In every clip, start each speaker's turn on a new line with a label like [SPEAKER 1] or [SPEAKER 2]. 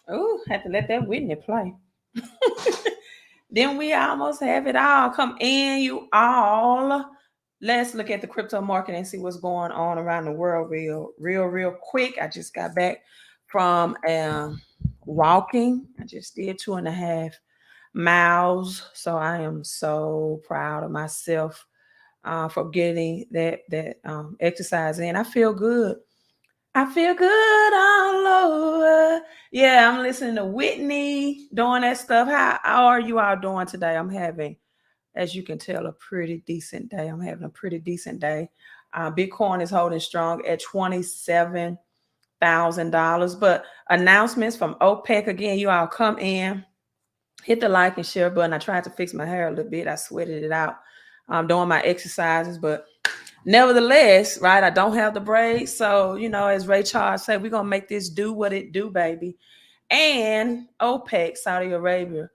[SPEAKER 1] Oh, had to let that Whitney play. Then we almost have it all. Come in, you all. Let's look at the crypto market and see what's going on around the world real quick. I just got back from walking. I just did 2.5 miles. So I am so proud of myself for getting that exercise in. I feel good. I feel good all over. Yeah, I'm listening to Whitney doing that stuff. How are you all doing today? I'm having, as you can tell, a pretty decent day. I'm having a pretty decent day. Bitcoin is holding strong at $27,000. But announcements from OPEC again. You all come in, hit the like and share button. I tried to fix my hair a little bit. I sweated it out. I'm doing my exercises, but nevertheless, right, I don't have the braids. So, as Ray Charles said, we're going to make this do what it do, baby. And OPEC, Saudi Arabia,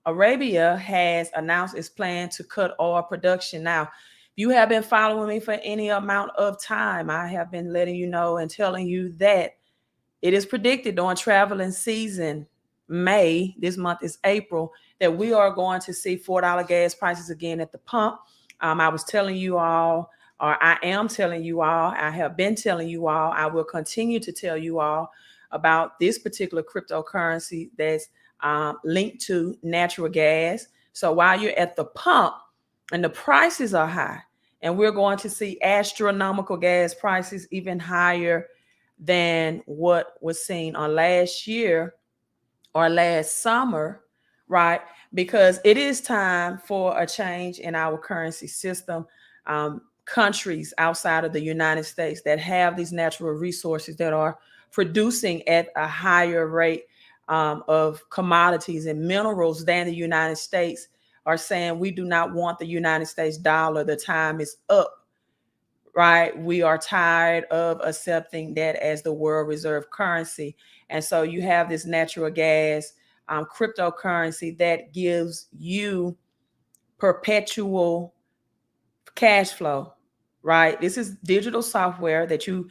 [SPEAKER 1] Arabia has announced its plan to cut oil production. Now, if you have been following me for any amount of time, I have been letting you know and telling you that it is predicted during traveling season, May, this month is April, that we are going to see $4 gas prices again at the pump. I was telling you all, or I am telling you all, I have been telling you all, I will continue to tell you all about this particular cryptocurrency that's linked to natural gas. So while you're at the pump and the prices are high, and we're going to see astronomical gas prices even higher than what was seen on last year or last summer, right? Because it is time for a change in our currency system. Countries outside of the United States that have these natural resources that are producing at a higher rate of commodities and minerals than the United States are saying we do not want the United States dollar. The time is up. Right? We are tired of accepting that as the world reserve currency. And so you have this natural gas cryptocurrency that gives you perpetual cash flow, right? This is digital software that you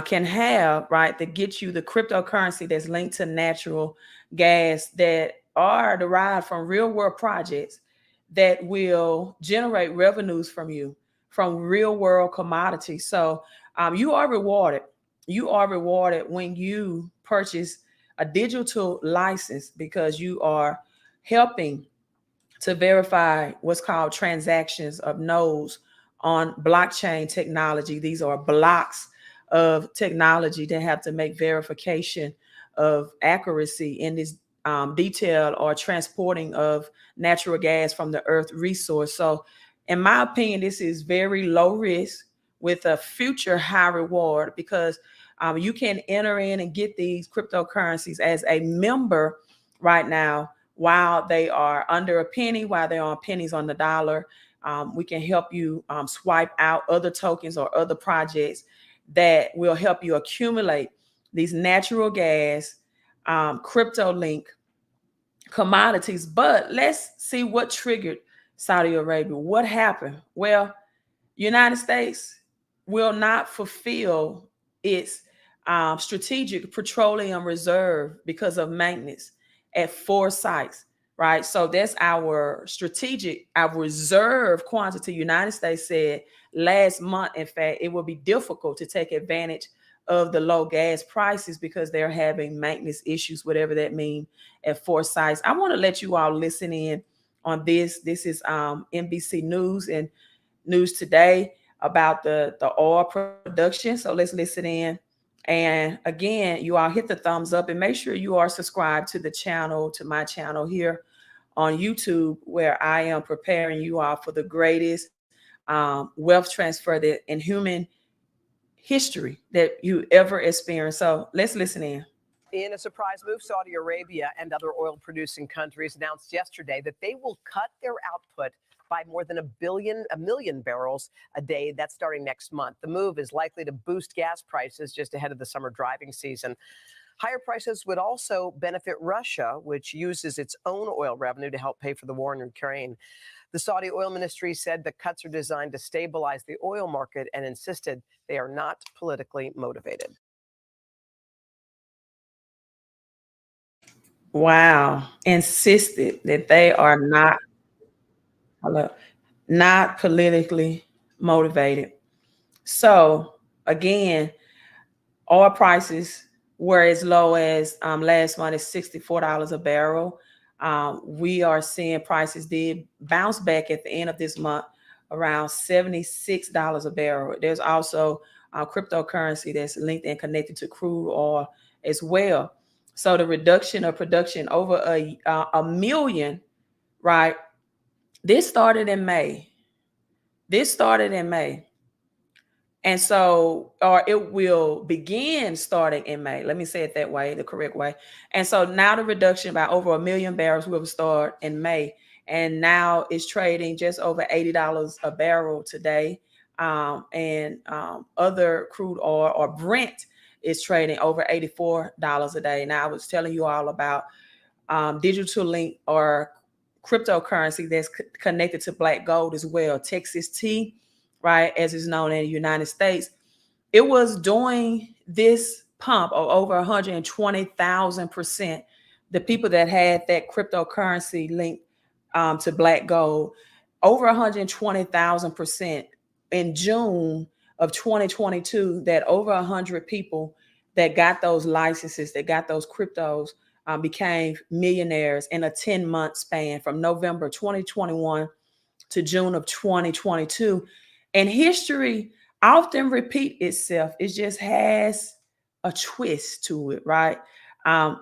[SPEAKER 1] can have, right, that gets you the cryptocurrency that's linked to natural gas that are derived from real world projects that will generate revenues from you from real world commodities. So you are rewarded. You are rewarded when you purchase a digital license because you are helping to verify what's called transactions of nodes on blockchain technology. These are blocks of technology that have to make verification of accuracy in this detail or transporting of natural gas from the earth resource. So in my opinion, this is very low risk with a future high reward because you can enter in and get these cryptocurrencies as a member right now while they are under a penny, while they're on pennies on the dollar. We can help you swipe out other tokens or other projects that will help you accumulate these natural gas crypto link commodities. But let's see what triggered Saudi Arabia. What happened? Well, United States will not fulfill its strategic petroleum reserve because of maintenance at 4 sites, right? So that's our strategic, our reserve quantity. United States said last month, in fact, it will be difficult to take advantage of the low gas prices because they're having maintenance issues, whatever that means, at 4 sites. I want to let you all listen in on this. This is NBC News and News Today about the oil production. So let's listen in. And again, you all hit the thumbs up and make sure you are subscribed to the channel, to my channel here on YouTube, where I am preparing you all for the greatest wealth transfer that in human history that you ever experienced. So let's listen in.
[SPEAKER 2] In a surprise move, Saudi Arabia and other oil-producing countries announced yesterday that they will cut their output by more than a million barrels a day. That's starting next month. The move is likely to boost gas prices just ahead of the summer driving season. Higher prices would also benefit Russia, which uses its own oil revenue to help pay for the war in Ukraine. The Saudi oil ministry said the cuts are designed to stabilize the oil market and insisted they are not politically motivated.
[SPEAKER 1] Wow. Insisted that they are not, hello, not politically motivated. So again, oil prices were as low as last month is $64 a barrel. We are seeing prices did bounce back at the end of this month around $76 a barrel. There's also cryptocurrency that's linked and connected to crude oil as well. So the reduction of production over a million, right? This started in May. This started in May. And so, or it will begin starting in May. Let me say it that way, the correct way. And so now the reduction by over a million barrels will start in May. And now it's trading just over $80 a barrel today. Other crude oil or Brent is trading over $84 a day. Now I was telling you all about digital link or cryptocurrency that's connected to black gold as well. Texas T, right, as is known in the United States, it was doing this pump of over 120,000%. The people that had that cryptocurrency linked to black gold, over 120,000% in June of 2022, that over 100 people that got those licenses, that got those cryptos, became millionaires in a 10-month span from November 2021 to June of 2022. And history often repeat itself. It just has a twist to it, right? And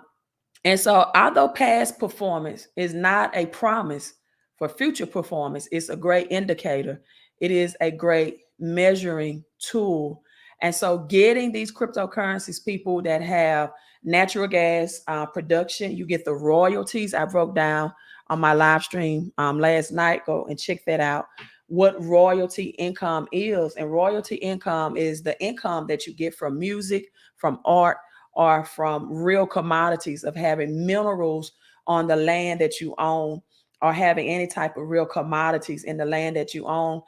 [SPEAKER 1] so although past performance is not a promise for future performance, it's a great indicator. It is a great measuring tool. And so getting these cryptocurrencies, people that have natural gas production, you get the royalties. I broke down on my live stream last night. Go and check that out. What royalty income is. And royalty income is the income that you get from music, from art, or from real commodities of having minerals on the land that you own, or having any type of real commodities in the land that you own.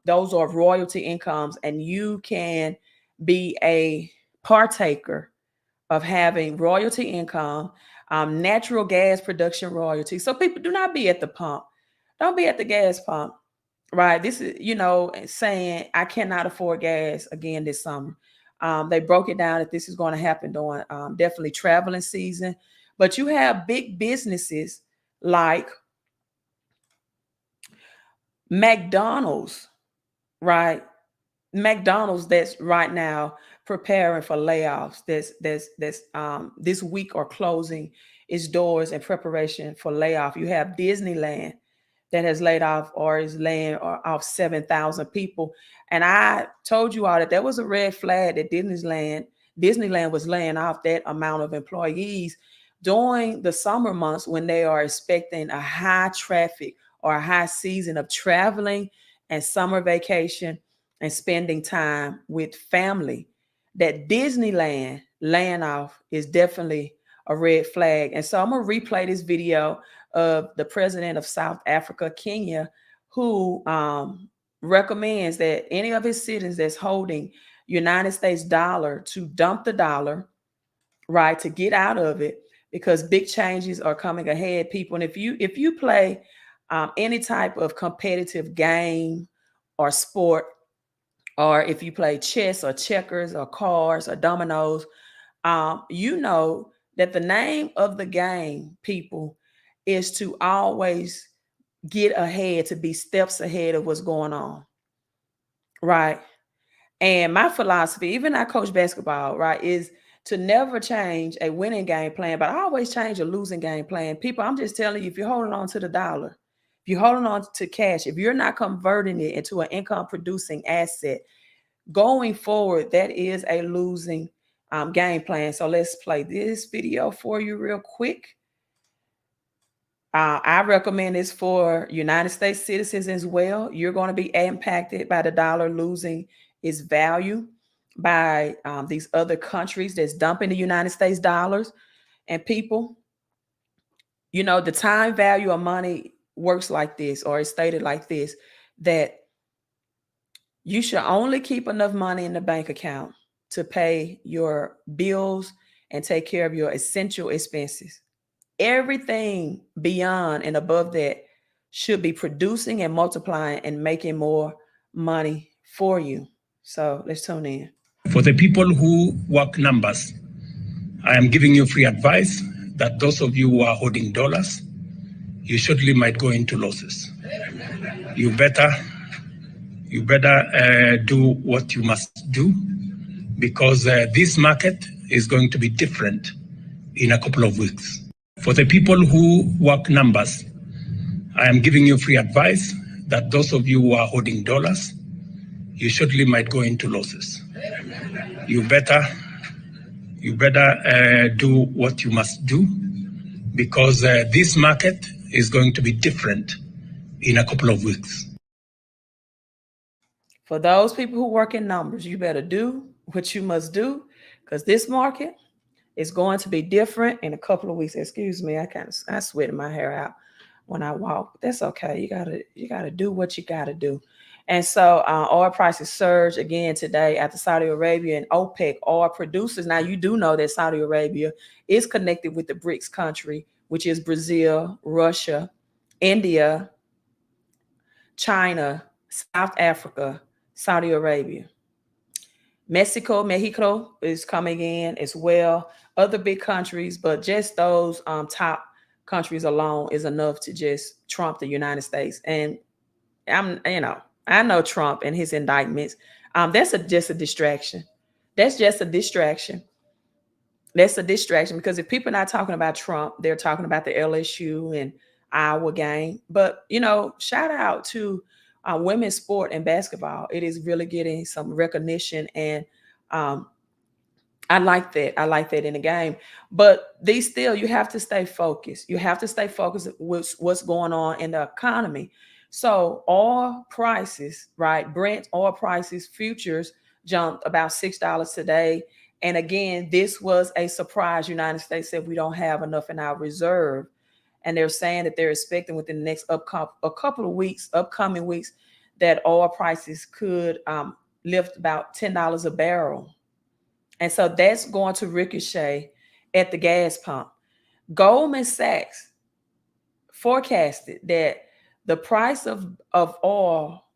[SPEAKER 1] Those are royalty incomes, and you can be a partaker of having royalty income, natural gas production royalty. So people, do not be at the pump. Don't be at the gas pump, right? This is, saying I cannot afford gas again this summer. They broke it down that this is going to happen during definitely traveling season. But you have big businesses like McDonald's, right? McDonald's that's right now preparing for layoffs. This week are closing its doors in preparation for layoff. You have Disneyland that has laid off or is laying off 7,000 people. And I told you all that there was a red flag that Disneyland was laying off that amount of employees during the summer months when they are expecting a high traffic or a high season of traveling and summer vacation and spending time with family. That Disneyland laying off is definitely a red flag. And so I'm going to replay this video of the president of South Africa, Kenya, who recommends that any of his citizens that's holding United States dollar to dump the dollar, right, to get out of it, because big changes are coming ahead, people. And if you play any type of competitive game or sport, or if you play chess or checkers or cards or dominoes, you know that the name of the game, people, is to always get ahead, to be steps ahead of what's going on, right? And my philosophy, even I coach basketball, right, is to never change a winning game plan, but I always change a losing game plan. People, I'm just telling you, if you're holding on to the dollar, if you're holding on to cash, if you're not converting it into an income producing asset, going forward, that is a losing game plan. So let's play this video for you real quick. I recommend this for United States citizens as well. You're going to be impacted by the dollar losing its value. by these other countries that's dumping the United States dollars. And people, the time value of money works like this, or it's stated like this, that you should only keep enough money in the bank account to pay your bills and take care of your essential expenses. Everything beyond and above that should be producing and multiplying and making more money for you. So let's tune in.
[SPEAKER 3] For the people who work numbers, I am giving you free advice that those of you who are holding dollars, you surely might go into losses. You better do what you must do, because this market is going to be different in a couple of weeks. For the people who work numbers, I am giving you free advice that those of you who are holding dollars, you surely might go into losses. You better do what you must do, because this market is going to be different in a couple of weeks.
[SPEAKER 1] For those people who work in numbers, you better do what you must do, because this market is going to be different in a couple of weeks. Excuse me, I sweated my hair out when I walk. That's okay. You gotta do what you gotta do. And so oil prices surged again today after Saudi Arabia and OPEC oil producers. Now you do know that Saudi Arabia is connected with the BRICS country, which is Brazil, Russia, India, China, South Africa, Saudi Arabia. Mexico is coming in as well. Other big countries, but just those top countries alone is enough to just trump the United States. And I know Trump and his indictments. That's just a distraction. That's just a distraction. That's a distraction, because if people are not talking about Trump, they're talking about the LSU and Iowa game. But shout out to women's sport and basketball. It is really getting some recognition, and I like that. I like that in the game. But you have to stay focused. You have to stay focused with what's going on in the economy. So oil prices, right? Brent oil prices, futures jumped about $6 today. And again, this was a surprise. United States said we don't have enough in our reserve. And they're saying that they're expecting within the next upcoming weeks, that oil prices could lift about $10 a barrel. And so that's going to ricochet at the gas pump. Goldman Sachs forecasted that the price of oil,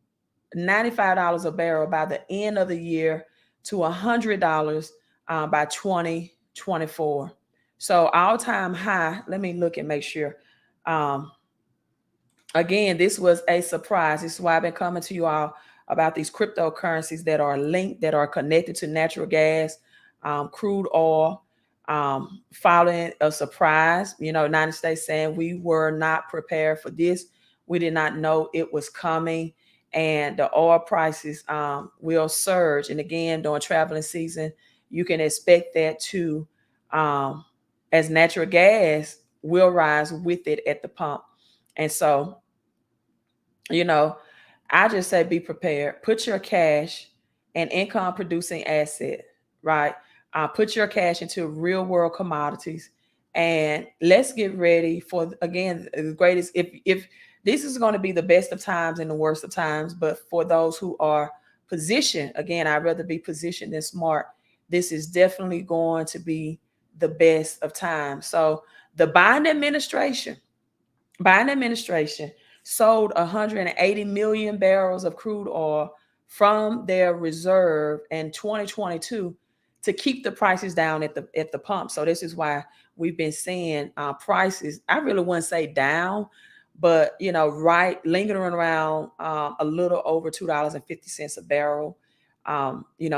[SPEAKER 1] $95 a barrel by the end of the year, to $100 by 2024. So all-time high. Let me look and make sure. Again, this was a surprise. This is why I've been coming to you all about these cryptocurrencies that are linked, that are connected to natural gas, crude oil, following a surprise. United States saying we were not prepared for this. We did not know it was coming, and the oil prices will surge. And again, during traveling season, you can expect that to, as natural gas will rise with it at the pump. And so, I just say be prepared. Put your cash and income producing asset, right? Put your cash into real world commodities, and let's get ready for, again, the greatest. If this is going to be the best of times and the worst of times, but for those who are positioned, again, I'd rather be positioned than smart. This is definitely going to be the best of times. So the Biden administration sold 180 million barrels of crude oil from their reserve in 2022 to keep the prices down at the pump. So this is why we've been seeing prices, I really wouldn't say down, but right, lingering around a little over $2.50 a barrel.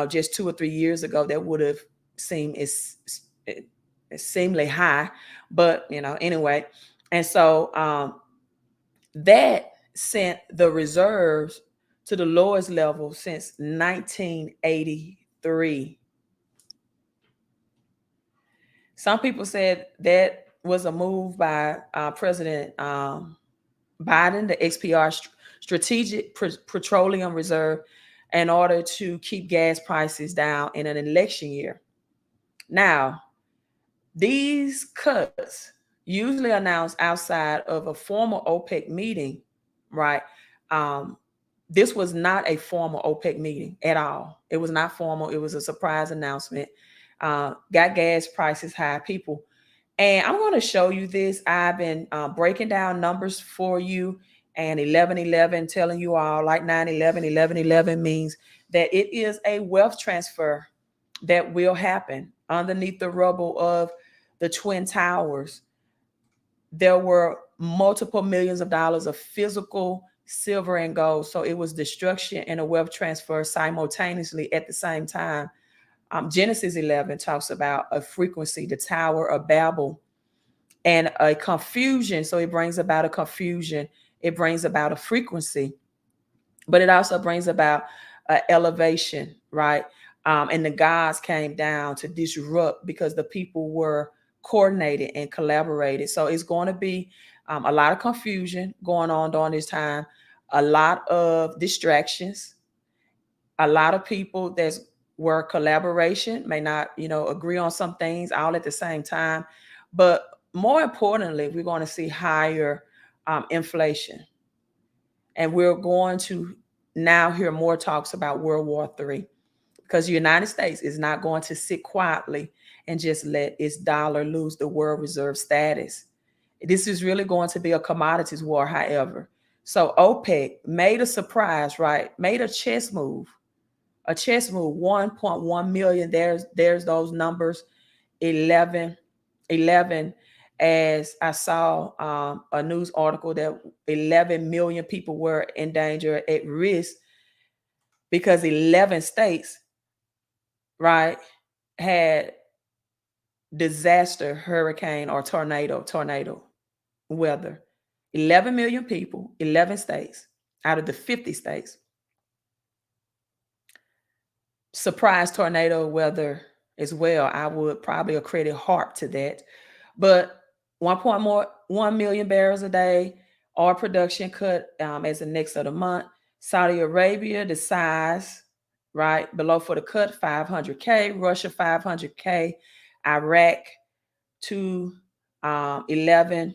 [SPEAKER 1] Just 2 or 3 years ago, that would have seemed extremely high, but anyway. And so that sent the reserves to the lowest level since 1983. Some people said that was a move by President Biden, the XPR, Strategic Petroleum Reserve. in order to keep gas prices down in an election year. Now, these cuts usually announced outside of a formal OPEC meeting, right? This was not a formal OPEC meeting at all. It was not formal. It was a surprise announcement. Got gas prices high, people. And I'm going to show you this. I've been breaking down numbers for you, and 1111 telling you all, like 9/11, 11/11 means that it is a wealth transfer that will happen underneath the rubble of the Twin Towers. There were multiple millions of dollars of physical silver and gold. So it was destruction and a wealth transfer simultaneously at the same time. Genesis 11 talks about a frequency, the Tower of Babel, and a confusion. So it brings about a confusion. It brings about a frequency, but it also brings about elevation, right? And the gods came down to disrupt because the people were coordinated and collaborated. So it's going to be a lot of confusion going on during this time, a lot of distractions, a lot of people that's where collaboration may not, agree on some things all at the same time. But more importantly, we're going to see higher inflation. And we're going to now hear more talks about World War III, because the United States is not going to sit quietly and just let its dollar lose the world reserve status. This is really going to be a commodities war, however. So OPEC made a surprise, right? Made a chess move. 1.1 million. There's those numbers. 11 as I saw a news article that 11 million people were in danger, at risk, because 11 states, right, had disaster, hurricane, or tornado weather. 11 million people, 11 states out of the 50 states. Surprise tornado weather as well. I would probably accredit HARP to that. But 1.1 million barrels a day, oil production cut as the next of the month. Saudi Arabia, the size, right, below for the cut, 500K. Russia, 500K. Iraq, 211,000.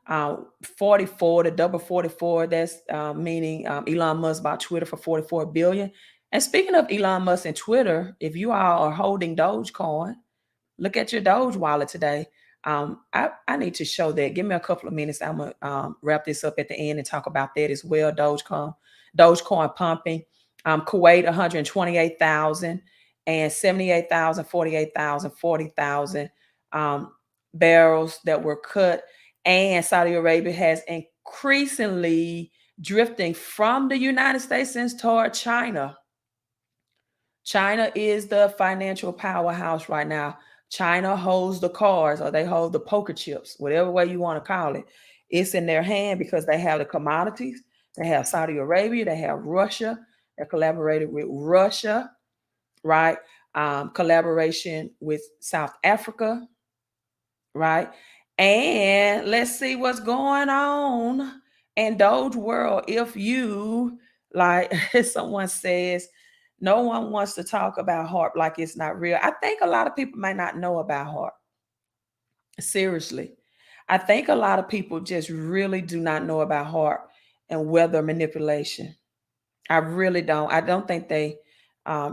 [SPEAKER 1] 44, the double 44, that's meaning Elon Musk bought Twitter for 44 billion. And speaking of Elon Musk and Twitter, if you all are holding Dogecoin, look at your Doge wallet today. I need to show that. Give me a couple of minutes. I'm gonna wrap this up at the end and talk about that as well. Dogecoin pumping. Kuwait 128,000 and 78,000, 48,000, 40,000 barrels that were cut. And Saudi Arabia has increasingly drifting from the United States and toward China. China is the financial powerhouse right now. China holds the cards, or they hold the poker chips, whatever way you want to call it. It's in their hand because they have the commodities. They have Saudi Arabia. They have Russia. They collaborated with Russia, right? Collaboration with South Africa, right? And let's see what's going on in Doge world. If you, like someone says, no one wants to talk about HARP like it's not real. I think a lot of people might not know about HARP. Seriously. I think a lot of people just really do not know about HARP and weather manipulation. I really don't. I don't think they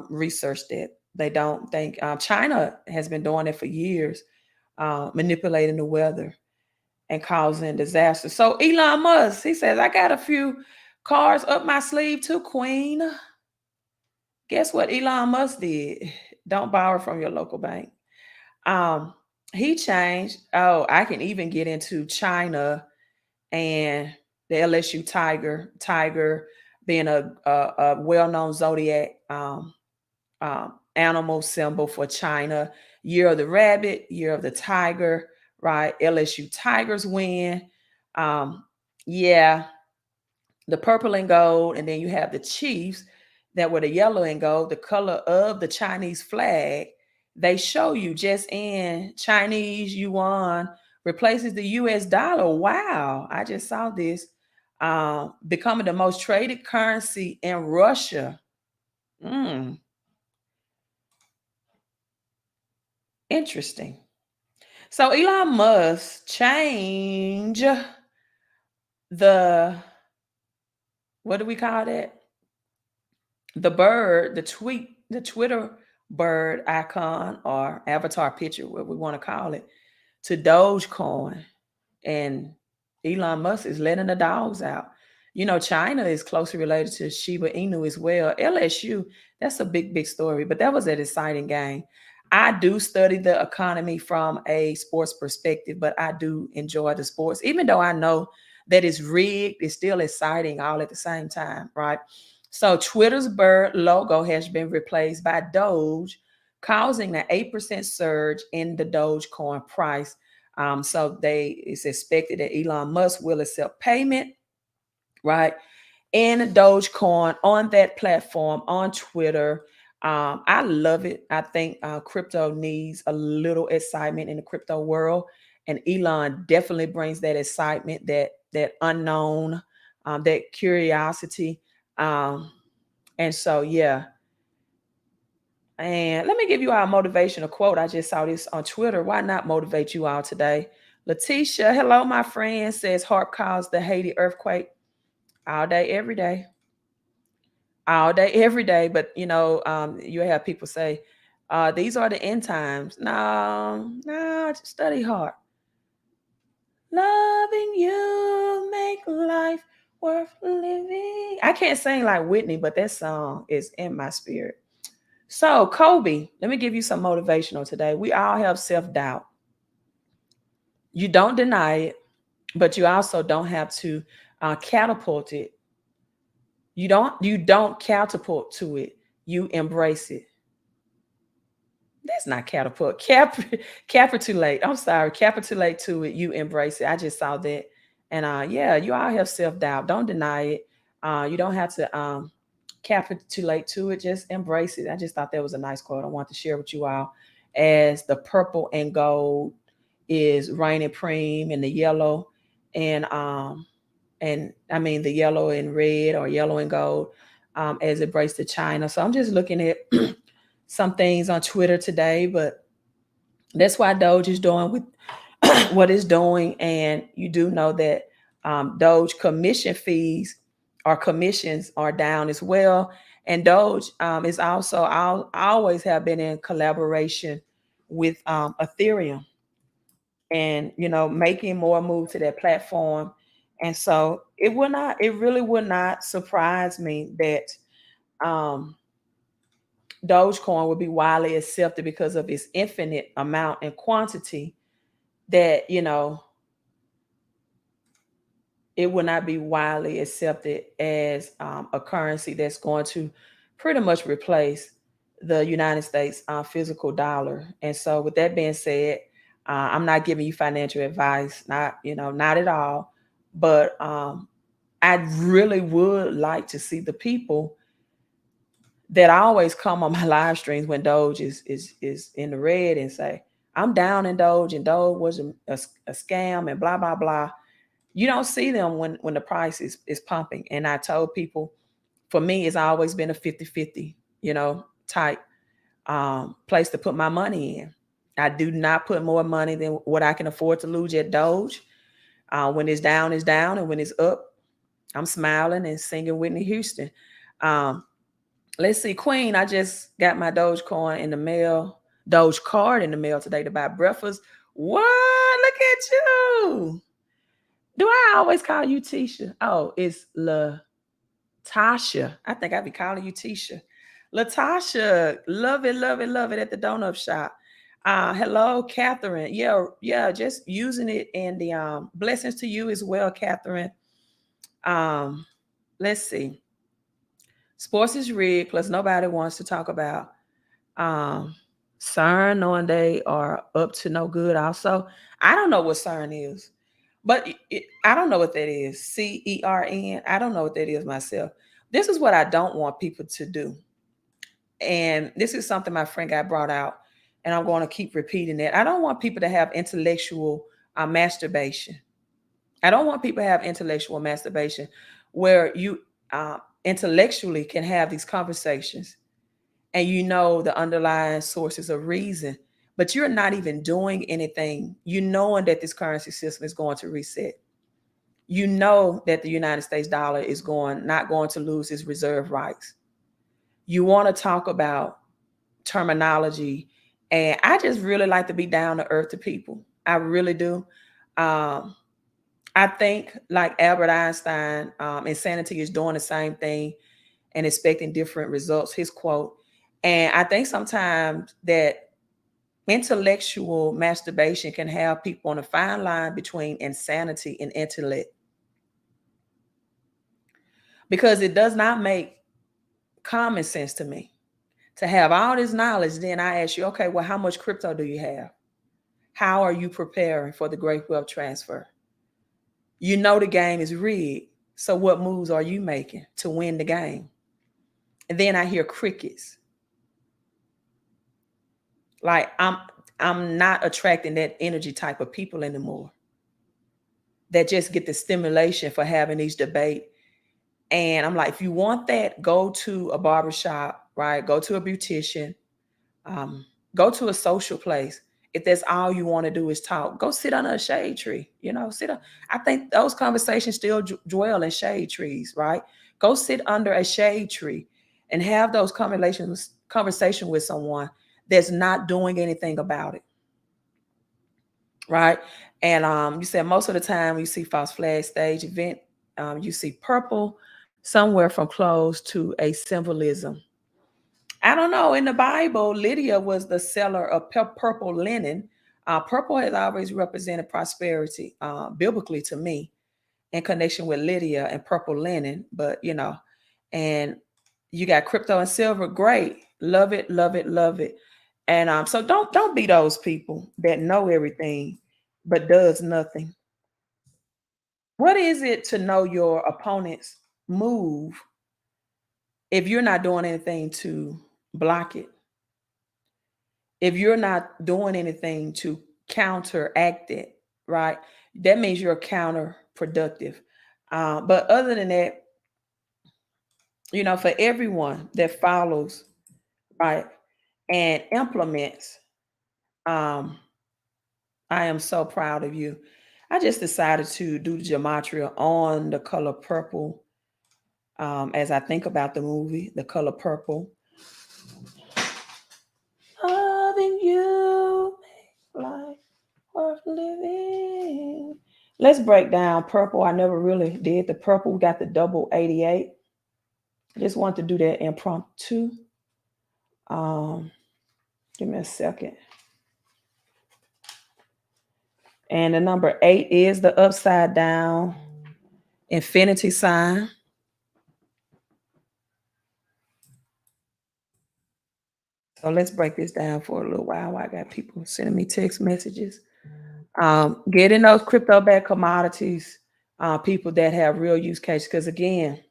[SPEAKER 1] researched it. They don't think China has been doing it for years, manipulating the weather and causing disaster. So Elon Musk, he says, I got a few cards up my sleeve too, Queen. Guess what Elon Musk did? Don't borrow from your local bank. He changed. Oh, I can even get into China and the LSU tiger being a well-known zodiac animal symbol for China. Year of the rabbit, year of the tiger, right? LSU Tigers win. Yeah, the purple and gold, and then you have the Chiefs that were the yellow and gold, the color of the Chinese flag. They show you just in Chinese yuan replaces the US dollar. Wow, I just saw this. becoming the most traded currency in Russia. Interesting. So Elon Musk change the, what do we call that? The bird, the Twitter bird icon or avatar picture, what we want to call it, to Dogecoin. And Elon Musk is letting the dogs out. You know, China is closely related to Shiba Inu as well. LSU, that's a big, big story, but that was an exciting game. I do study the economy from a sports perspective, but I do enjoy the sports, even though I know that it's rigged, it's still exciting all at the same time, right? So Twitter's bird logo has been replaced by Doge, causing an 8% surge in the Dogecoin price. So it's expected that Elon Musk will accept payment, right, in Dogecoin on that platform on Twitter. I love it. I think crypto needs a little excitement in the crypto world, and Elon definitely brings that excitement, that unknown, that curiosity. And so, yeah. And let me give you our motivational quote. I just saw this on Twitter. Why not motivate you all today? Letitia, hello, my friend, says HARP caused the Haiti earthquake all day, every day. All day, every day. But, you have people say, these are the end times. No, just study hard. Loving you make life worth living. I can't sing like Whitney, but that song is in my spirit. So, Kobe, let me give you some motivational today. We all have self-doubt. You don't deny it, but you also don't have to catapult it. You don't catapult to it. You embrace it. That's not catapult. Capitulate. I'm sorry. Capitulate to it. You embrace it. I just saw that. And yeah, you all have self-doubt. Don't deny it. You don't have to capitulate to it. Just embrace it. I just thought that was a nice quote. I want to share with you all as the purple and gold is reigning supreme and the yellow and I mean the yellow and red or yellow and gold as it breaks to China. So I'm just looking at some things on Twitter today, but that's why Doge is doing with what it's doing. And you do know that Doge commission fees or commissions are down as well. And Doge is also, I always have been in collaboration with Ethereum and, making more move to that platform. And so it really would not surprise me that um, Dogecoin would be widely accepted because of its infinite amount and quantity that, it will not be widely accepted as a currency that's going to pretty much replace the United States physical dollar. And so with that being said, I'm not giving you financial advice, not at all. But I really would like to see the people that always come on my live streams when Doge is in the red and say, I'm down in Doge and Doge was a scam and blah, blah, blah. You don't see them when the price is pumping. And I told people, for me, it's always been a 50-50, type place to put my money in. I do not put more money than what I can afford to lose at Doge. When it's down, it's down. And when it's up, I'm smiling and singing Whitney Houston. Let's see, Queen, I just got my Dogecoin in the mail, Doge card in the mail today to buy breakfast. What? Look at you. Do I always call you Tisha? Oh, it's Latasha. I think I be calling you Tisha. Latasha, love it, love it, love it at the donut shop. Hello, Catherine. Yeah, just using it in the blessings to you as well, Catherine. Let's see. Sports is rigged, plus nobody wants to talk about CERN, knowing they are up to no good. Also, I don't know what CERN is, but I don't know what that is. CERN. I don't know what that is myself. This is what I don't want people to do, and this is something my friend got brought out, and I'm going to keep repeating it. I don't want people to have intellectual masturbation. I don't want people to have intellectual masturbation where you intellectually can have these conversations and you know the underlying sources of reason, but you're not even doing anything. You knowing that this currency system is going to reset. You know that the United States dollar is not going to lose its reserve rights. You want to talk about terminology, and I just really like to be down to earth to people. I really do. I think, like Albert Einstein, insanity is doing the same thing and expecting different results, his quote. And I think sometimes that intellectual masturbation can have people on a fine line between insanity and intellect, because it does not make common sense to me to have all this knowledge. Then I ask you, okay, well, how much crypto do you have? How are you preparing for the great wealth transfer? You know the game is rigged. So what moves are you making to win the game? And then I hear crickets. Like I'm not attracting that energy type of people anymore that just get the stimulation for having these debate. And I'm like, if you want that, go to a barbershop, right? Go to a beautician, go to a social place. If that's all you want to do is talk, go sit under a shade tree, sit on. I think those conversations still dwell in shade trees, right? Go sit under a shade tree and have those conversation with someone that's not doing anything about it, right? And you said most of the time you see false flag stage event, you see purple somewhere from clothes to a symbolism. I don't know. In the Bible, Lydia was the seller of purple linen. Purple has always represented prosperity, biblically to me, in connection with Lydia and purple linen. But and you got crypto and silver. Great, love it, love it, love it. And so don't be those people that know everything but does nothing. What is it to know your opponent's move if you're not doing anything to block it? If you're not doing anything to counteract it, right? That means you're counterproductive. But other than that, for everyone that follows, right, and implements, um, I am so proud of you. I just decided to do the gematria on the color purple as I think about the movie, The Color Purple. Loving you makes life worth living. Let's break down purple. I never really did the purple. We got the double 88. I just want to do that impromptu. Give me a second. And the number 8 is the upside down infinity sign. So let's break this down for a little while. I got people sending me text messages. Getting those crypto-backed commodities, people that have real use cases. Because again,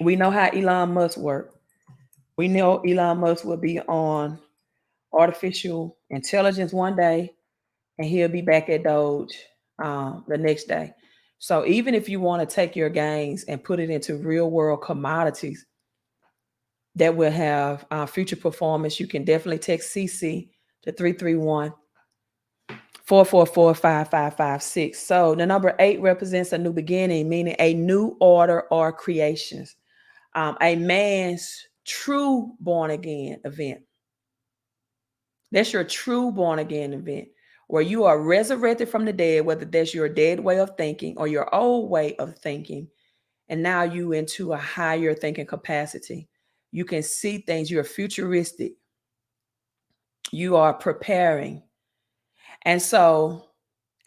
[SPEAKER 1] we know how Elon Musk works. We know Elon Musk will be on artificial intelligence one day, and he'll be back at Doge the next day. So even if you want to take your gains and put it into real world commodities that will have future performance, you can definitely text CC to 331-444-5556. So the number 8 represents a new beginning, meaning a new order or creations, a man's true born again event. That's your true born again event, where you are resurrected from the dead, whether that's your dead way of thinking or your old way of thinking. And now you into a higher thinking capacity. You can see things. You're futuristic. You are preparing. And so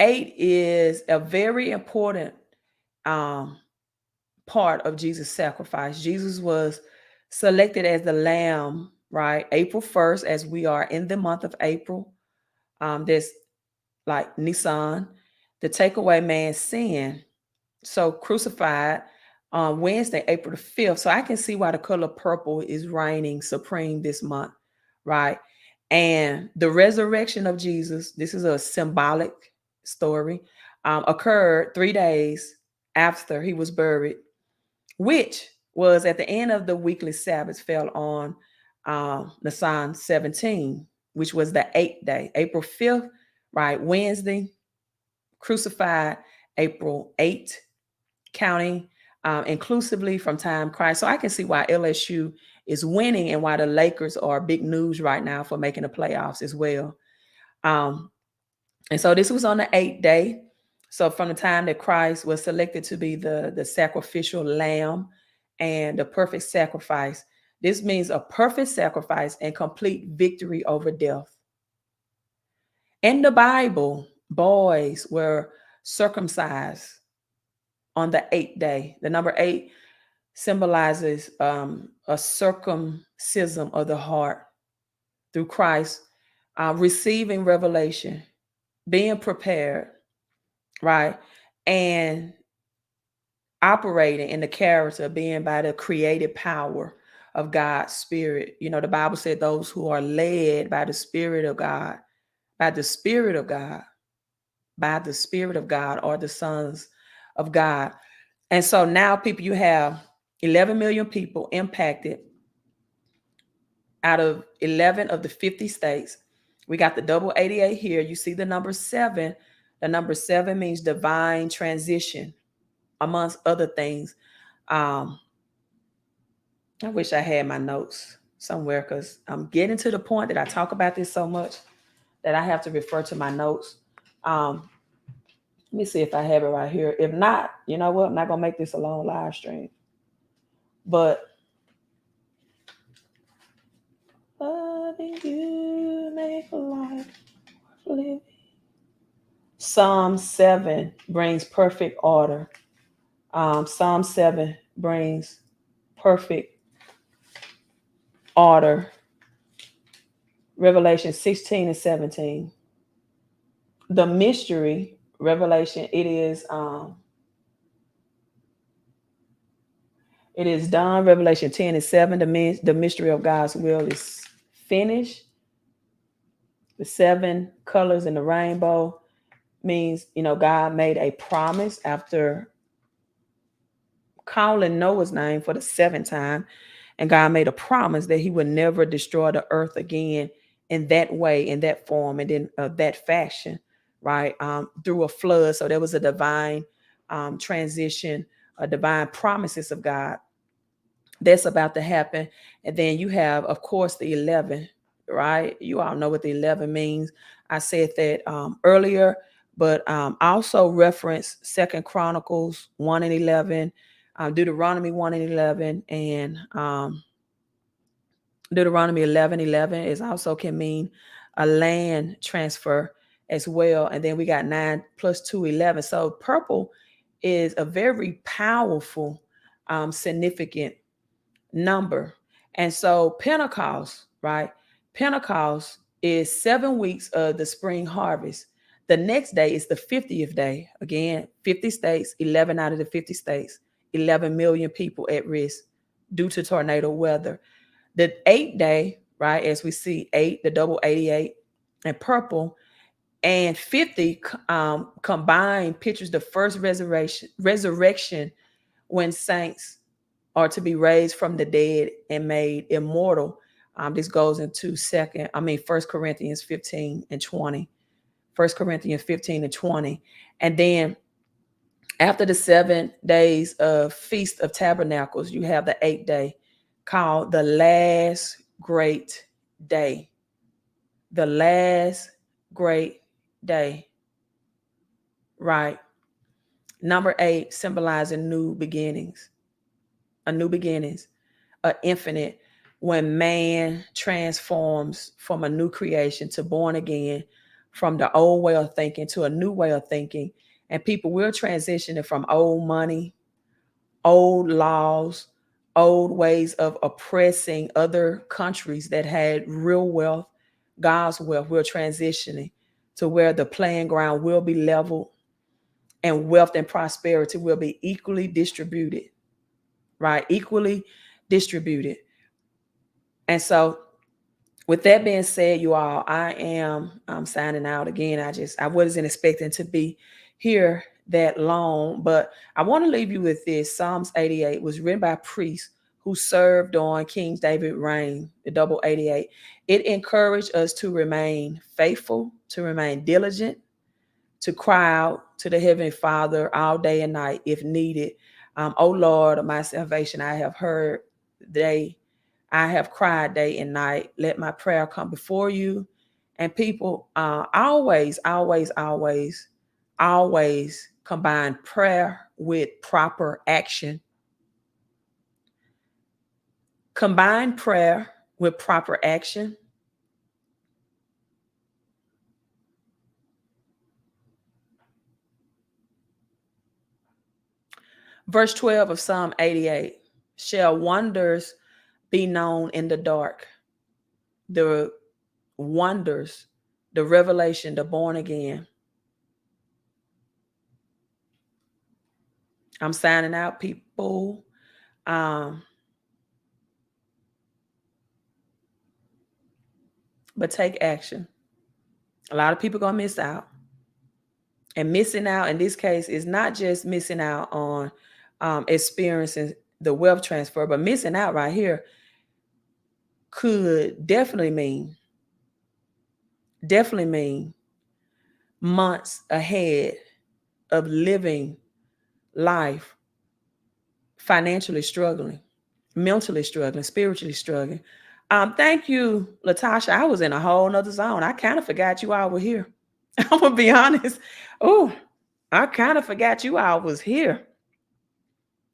[SPEAKER 1] 8 is a very important part of Jesus' sacrifice. Jesus was selected as the lamb, right? April 1st, as we are in the month of April. There's like Nissan, to take away man's sin. So crucified on Wednesday, April the 5th. So I can see why the color purple is reigning supreme this month, right? And the resurrection of Jesus, this is a symbolic story. occurred 3 days after he was buried, which was at the end of the weekly Sabbath, fell on Nisan 17, which was the 8th day, April 5th, right? Wednesday, crucified April 8th, counting inclusively from time Christ. So I can see why LSU is winning and why the Lakers are big news right now for making the playoffs as well. And so this was on the 8th day. So from the time that Christ was selected to be the sacrificial lamb and the perfect sacrifice, this means a perfect sacrifice and complete victory over death. In the Bible, boys were circumcised on the 8th day. The number 8 symbolizes a circumcision of the heart through Christ, receiving revelation, being prepared, right? And operating in the character of being by the creative power of God's Spirit. You know, the Bible said those who are led by the Spirit of God, by the Spirit of God, by the Spirit of God are the sons of God. And so now, people, you have 11 million people impacted out of 11 of the 50 states. We got the double 88 here. You see the number 7. The number 7 means divine transition, amongst other things. I wish I had my notes somewhere because I'm getting to the point that I talk about this so much that I have to refer to my notes. Let me see if I have it right here. If not, you know what? I'm not going to make this a long live stream. But loving you make life worth living. Psalm 7 brings perfect order. Psalm 7 brings perfect order. Revelation 16 and 17. The mystery, Revelation, it is done. Revelation 10 and 7. The mystery of God's will is finished. The 7 colors in the rainbow means, you know, God made a promise after calling Noah's name for the 7th time. And God made a promise that he would never destroy the earth again in that way, in that form, and in that fashion, right? Through a flood. So there was a divine transition, a divine promises of God that's about to happen. And then you have, of course, the 11, right? You all know what the 11 means. I said that earlier, but also reference 2 Chronicles 1 and 11, Deuteronomy 1 and 11, and Deuteronomy 11:11 is also can mean a land transfer as well. And then we got 9 plus 2, 11. So purple is a very powerful, significant number. And so Pentecost, right? Pentecost is 7 weeks of the spring harvest. The next day is the 50th day. Again, 50 states, 11 out of the 50 states, 11 million people at risk due to tornado weather. The 8th day, right, as we see 8, the double 88, and purple, and 50 combined pictures the first resurrection when saints are to be raised from the dead and made immortal. This goes into 1 Corinthians 15 and 20. 1 Corinthians 15 and 20. And then after the 7 days of Feast of Tabernacles, you have the 8th day called the last great day. The last great day. Right. Number 8 symbolizing new beginnings. A new beginnings. An infinite, when man transforms from a new creation to born again, from the old way of thinking to a new way of thinking. And people will transition from old money, old laws, old ways of oppressing other countries that had real wealth, God's wealth. We're transitioning to where the playing ground will be leveled and wealth and prosperity will be equally distributed, right? Equally distributed. And so with that being said, you all, I'm signing out again. I wasn't expecting to be here that long, but I want to leave you with this. Psalms 88 was written by priests who served on King David's reign, the double 88. It encouraged us to remain faithful, to remain diligent, to cry out to the Heavenly Father all day and night if needed. O Lord of my salvation, I have heard day, I have cried day and night. Let my prayer come before you. And people, always, always, always, always combine prayer with proper action. Combine prayer with proper action. Verse 12 of Psalm 88, shall wonders be known in the dark. The wonders, the revelation, the born again. I'm signing out, people. But take action. A lot of people gonna miss out. And missing out in this case is not just missing out on experiencing the wealth transfer, but missing out right here could definitely mean months ahead of living life financially struggling, mentally struggling, spiritually struggling. Thank you, Latasha. I was in a whole nother zone. I kind of forgot you all were here. I'm gonna be honest. Oh, I kind of forgot you all was here.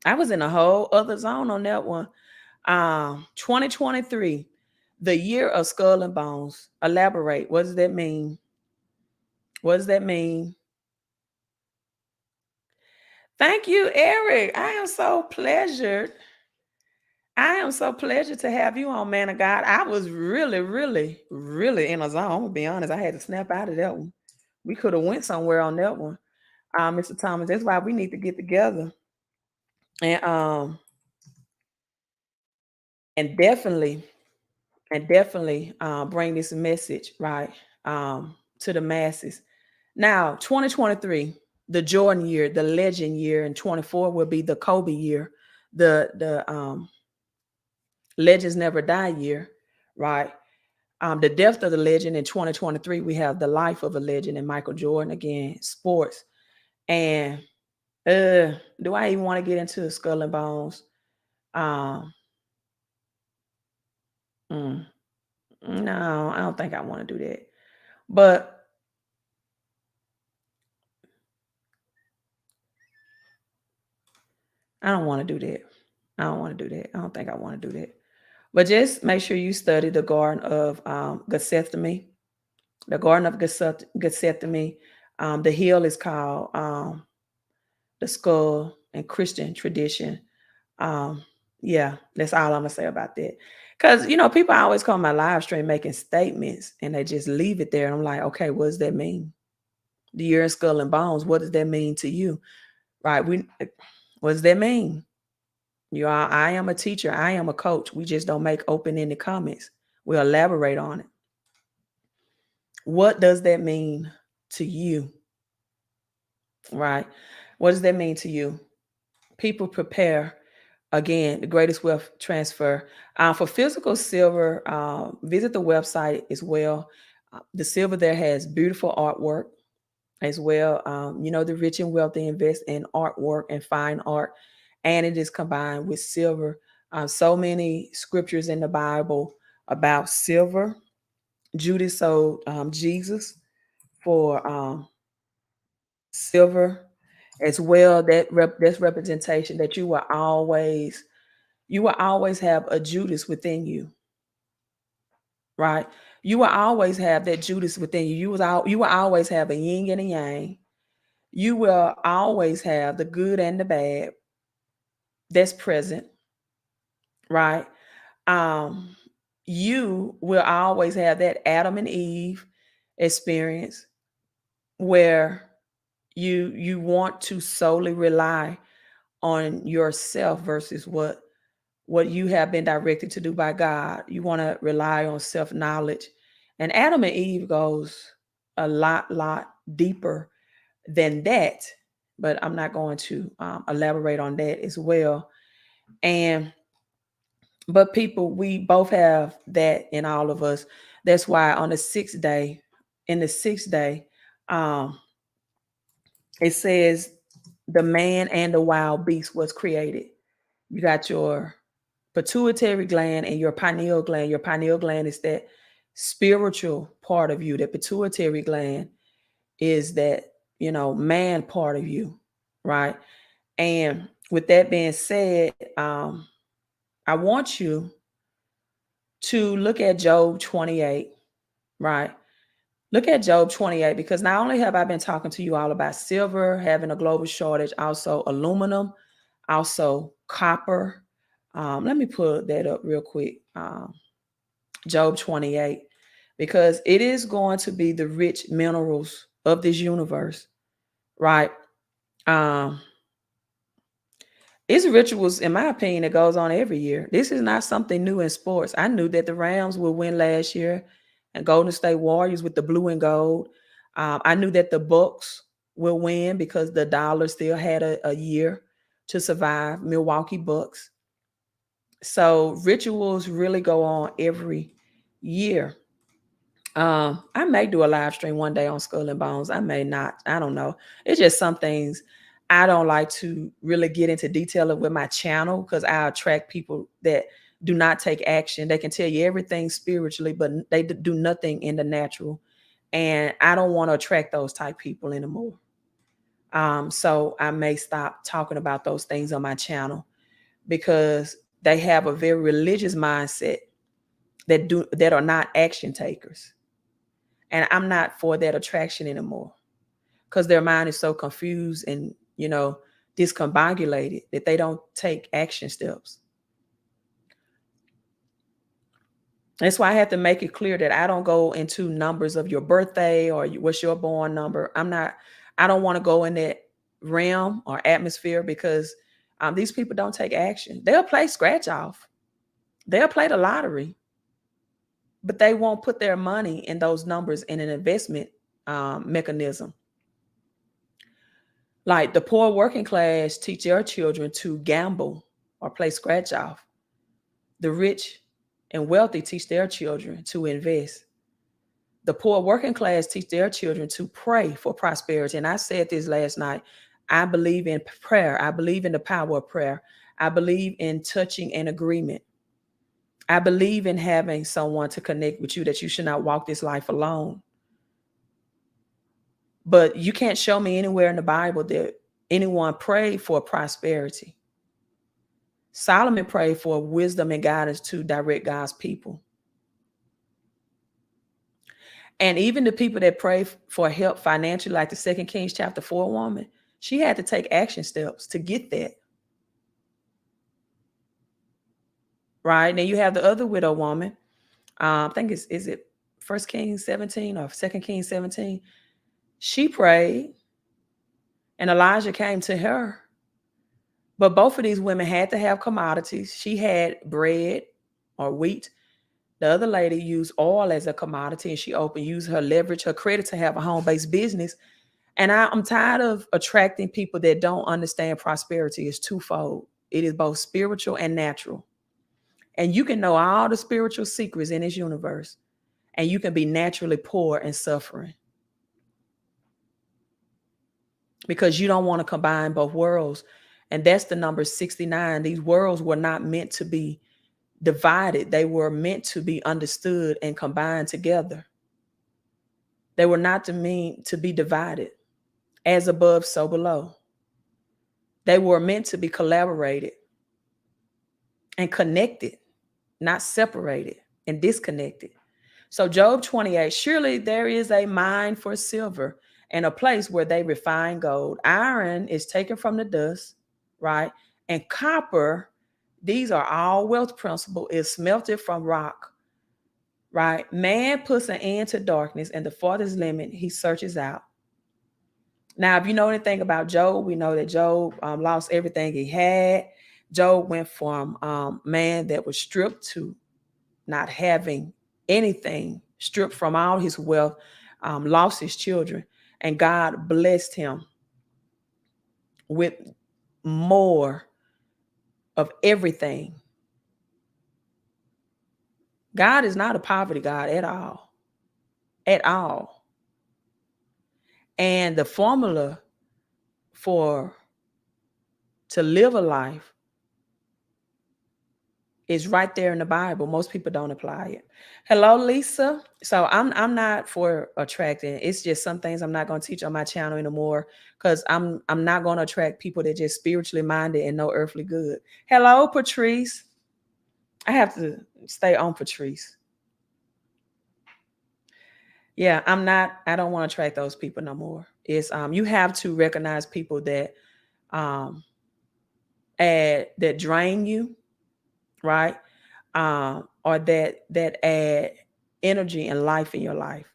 [SPEAKER 1] I was in a whole other zone on that one. 2023, the year of skull and bones. Elaborate. What does that mean? What does that mean? Thank you, Eric. I am so pleasured. I am so pleasured to have you on, man of God. I was really, really, really in a zone. I'm gonna be honest. I had to snap out of that one. We could have went somewhere on that one, Mr. Thomas. That's why we need to get together and and definitely bring this message right to the masses. Now, 2023, the Jordan year, the legend year, and 24 will be the Kobe year, the legends never die year, right? The death of the legend in 2023, we have the life of a legend in Michael Jordan, again, sports. And do I even want to get into skull and bones? No, I don't think I want to do that. But I don't want to do that. I don't want to do that. I don't think I want to do that. But just make sure you study the Garden of Gethsemane. The Garden of Gethsemane. The hill is called the skull in Christian tradition. Yeah, that's all I'm gonna say about that. Because people always call my live stream making statements and they just leave it there. And I'm like, okay, what does that mean? The year in skull and bones, what does that mean to you? Right? What does that mean? I am a teacher, I am a coach. We just don't make open-ended comments. We elaborate on it. What does that mean to you? Right? What does that mean to you? People prepare. Again, the greatest wealth transfer. For physical silver, visit the website as well. The silver there has beautiful artwork as well. The rich and wealthy invest in artwork and fine art, and it is combined with silver. So many scriptures in the Bible about silver. Judas sold Jesus for silver as well. That's representation that you will always have a Judas within you, right? You will always have that Judas within you. You will always have a yin and a yang. You will always have the good and the bad that's present, right? You will always have that Adam and Eve experience where you want to solely rely on yourself versus what you have been directed to do by God. You want to rely on self-knowledge. And Adam and Eve goes a lot deeper than that. But I'm not going to elaborate on that as well. But people, we both have that in all of us. That's why on the sixth day, um, it says the man and the wild beast was created. You got your pituitary gland and your pineal gland. Your pineal gland is that spiritual part of you. The pituitary gland is that, man part of you, right? And with that being said, I want you to look at Job 28, right? Look at Job 28, because not only have I been talking to you all about silver having a global shortage, also aluminum, also copper. Let me pull that up real quick. Job 28, because it is going to be the rich minerals of this universe, right? It's rituals, in my opinion, that goes on every year. This is not something new in sports. I knew that the Rams would win last year and Golden State Warriors with the blue and gold. I knew that the Bucks will win because the dollar still had a year to survive, Milwaukee Bucks. So rituals really go on every year. I may do a live stream one day on Skull and Bones. I may not. I don't know. It's just some things I don't like to really get into detail of with my channel, because I attract people that do not take action. They can tell you everything spiritually, but they do nothing in the natural. And I don't want to attract those type people anymore. So I may stop talking about those things on my channel, because they have a very religious mindset that are not action takers. And I'm not for that attraction anymore, because their mind is so confused and, discombobulated that they don't take action steps. That's why I have to make it clear that I don't go into numbers of your birthday or what's your born number. I don't want to go in that realm or atmosphere, because these people don't take action. They'll play scratch off. They'll play the lottery, but they won't put their money in those numbers in an investment mechanism. Like the poor working class teach their children to gamble or play scratch off. The rich and wealthy teach their children to invest. The poor working class teach their children to pray for prosperity. And I said this last night. I believe in prayer. I believe in the power of prayer. I believe in touching an agreement. I believe in having someone to connect with you, that you should not walk this life alone. But you can't show me anywhere in the Bible that anyone prayed for prosperity. Solomon prayed for wisdom and guidance to direct God's people. And even the people that pray for help financially, like the 2 Kings chapter 4 woman, she had to take action steps to get that. Right? Now you have the other widow woman. I think is it 1 Kings 17 or 2 Kings 17? She prayed and Elijah came to her. But both of these women had to have commodities. She had bread or wheat. The other lady used oil as a commodity, and she used her leverage, her credit to have a home-based business. And I'm tired of attracting people that don't understand prosperity is twofold. It is both spiritual and natural. And you can know all the spiritual secrets in this universe, and you can be naturally poor and suffering, because you don't want to combine both worlds. And that's the number 69. These worlds were not meant to be divided. They were meant to be understood and combined together. They were not meant to be divided. As above, so below. They were meant to be collaborated and connected, not separated and disconnected. So Job 28, surely there is a mine for silver and a place where they refine gold. Iron is taken from the dust, right? And copper, these are all wealth principle, is smelted from rock, right? Man puts an end to darkness, and the farthest limit he searches out. Now, if you know anything about Job, we know that Job lost everything he had. Job went from man that was stripped to not having anything, stripped from all his wealth, lost his children. and God blessed him with more of everything. God is not a poverty God at all. At all. And the formula to live a life is right there in the Bible. Most people don't apply it. Hello, Lisa. So I'm not for attracting. It's just some things I'm not going to teach on my channel anymore, because I'm not going to attract people that just spiritually minded and no earthly good. Hello, Patrice. I have to stay on Patrice. Yeah, I don't want to attract those people no more. It's you have to recognize people that that drain you, right? Or that add energy and life in your life.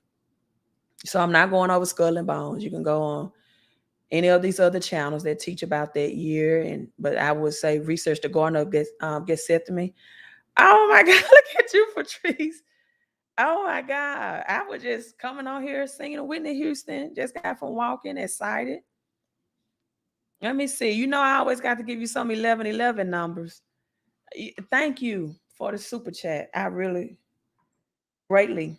[SPEAKER 1] So I'm not going over Skull and Bones. You can go on any of these other channels that teach about that year, but I would say research the Garden of Gethsemane. Oh my God, look at you, Patrice. Oh my God. I was just coming on here singing Whitney Houston. Just got from walking, excited. Let me see. You know, I always got to give you some 1111 numbers. Thank you for the super chat. I really greatly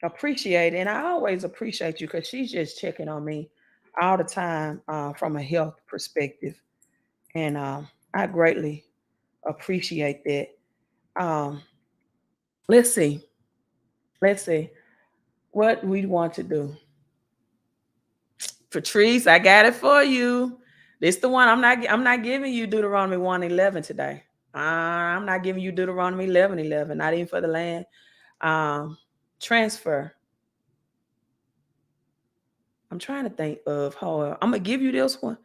[SPEAKER 1] appreciate it. And I always appreciate you, because she's just checking on me all the time from a health perspective. And I greatly appreciate that. Let's see. Let's see what we want to do. Patrice, I got it for you. This the one. I'm not giving you Deuteronomy 1:11 today. I'm not giving you Deuteronomy 11:11. Not even for the land transfer. I'm trying to think of how I'm gonna give you this one,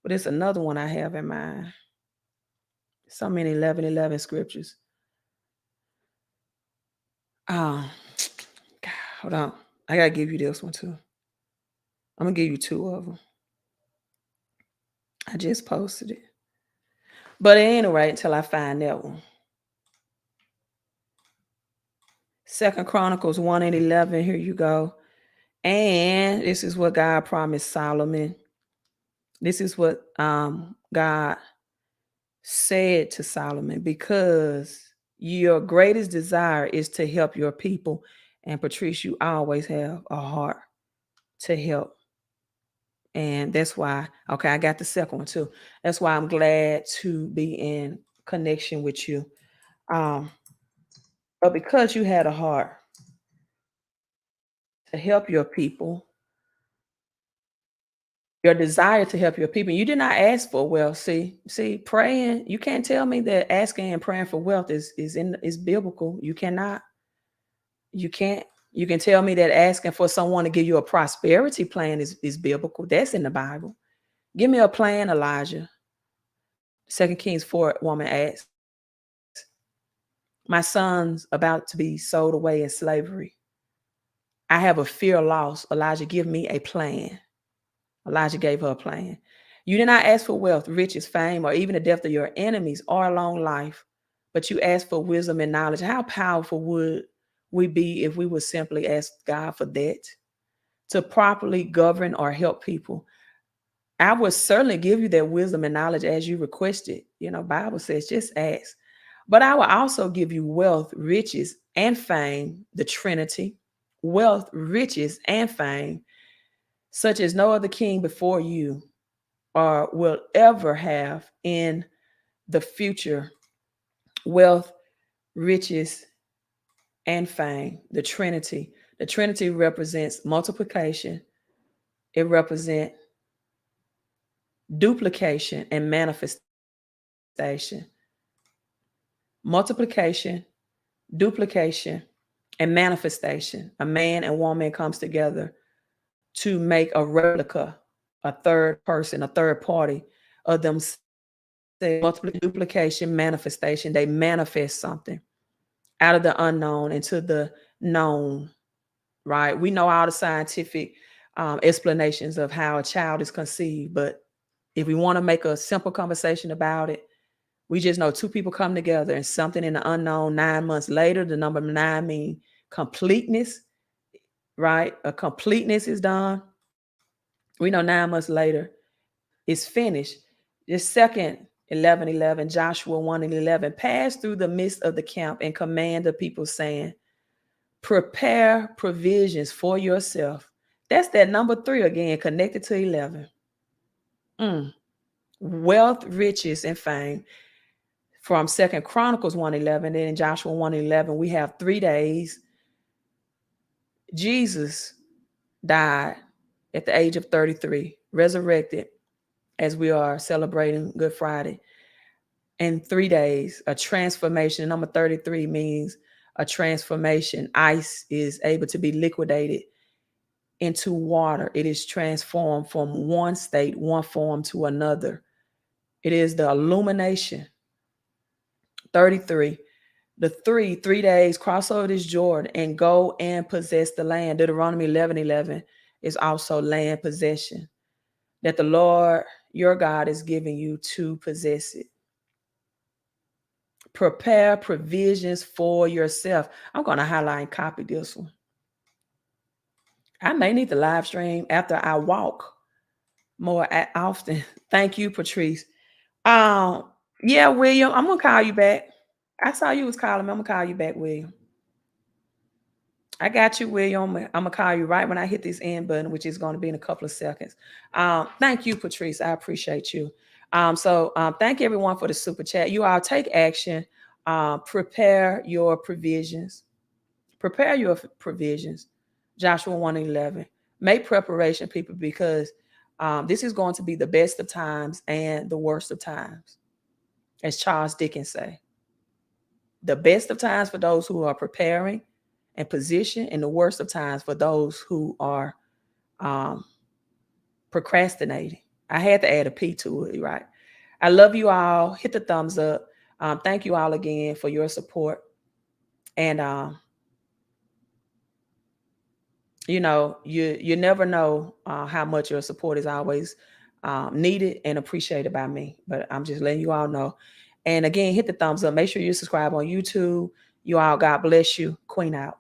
[SPEAKER 1] but it's another one I have in mind. So many 11:11 scriptures. God, hold on. I gotta give you this one too. I'm gonna give you two of them. I just posted it, but it ain't right until I find that one. 2 Chronicles 1:11. Here you go. And this is what God promised Solomon. This is what God said to Solomon: because your greatest desire is to help your people. And Patrice, you always have a heart to help. And that's why, okay, I got the second one too. That's why I'm glad to be in connection with you. But because you had a heart to help your people, your desire to help your people, you did not ask for wealth. See, praying, you can't tell me that asking and praying for wealth is biblical. You cannot. You can't. You can tell me that asking for someone to give you a prosperity plan is biblical. That's in the Bible. Give me a plan, Elijah. 2 Kings 4, woman asked, my son's about to be sold away in slavery. I have a fear of loss. Elijah, give me a plan. Elijah gave her a plan. You did not ask for wealth, riches, fame, or even the death of your enemies or a long life, but you asked for wisdom and knowledge. How powerful would we be if we would simply ask God for that, to properly govern or help people? I would certainly give you that wisdom and knowledge as you requested. You know, Bible says just ask. But I will also give you wealth, riches, and fame, the Trinity, wealth, riches, and fame, such as no other king before you or will ever have in the future. Wealth, riches, and fame, the Trinity. The Trinity represents multiplication. It represents duplication and manifestation. Multiplication, duplication, and manifestation. A man and woman comes together to make a replica, a third person, a third party of themselves. Multiplication, duplication, manifestation. They manifest something out of the unknown into the known, right? We know all the scientific explanations of how a child is conceived, but if we want to make a simple conversation about it, we just know two people come together and something in the unknown. 9 months later, the number 9 means completeness, right? A completeness is done. We know 9 months later, it's finished. This second 11:11, Joshua 1:11, pass through the midst of the camp and command the people, saying, prepare provisions for yourself. That's that number 3 again, connected to 11. Wealth, riches, and fame. From 2 Chronicles 1:11, then in Joshua 1:11, we have 3 days. Jesus died at the age of 33, resurrected as we are celebrating Good Friday. In 3 days, a transformation. Number 33 means a transformation. Ice is able to be liquidated into water. It is transformed from one state, one form to another. It is the illumination. 33. The 3 days, cross over this Jordan and go and possess the land. Deuteronomy 11:11 is also land possession that the Lord your God is giving you to possess it. Prepare provisions for yourself. I'm going to highlight and copy this one. I may need to live stream after I walk more often. Thank you, Patrice. Yeah, William, I'm going to call you back. I saw you was calling me. I'm going to call you back, William. I got you, William. I'm going to call you right when I hit this end button, which is going to be in a couple of seconds. Thank you, Patrice. I appreciate you. Thank everyone for the super chat. You all take action. Prepare your provisions. Prepare your provisions. Joshua 1:11. Make preparation, people, because this is going to be the best of times and the worst of times, as Charles Dickens say. The best of times for those who are preparing and position, and the worst of times for those who are procrastinating. I had to add a P to it, right? I love you all. Hit the thumbs up. Thank you all again for your support. And you never know how much your support is always needed and appreciated by me. But I'm just letting you all know. And again, hit the thumbs up. Make sure you subscribe on YouTube. You all, God bless you. Queen out.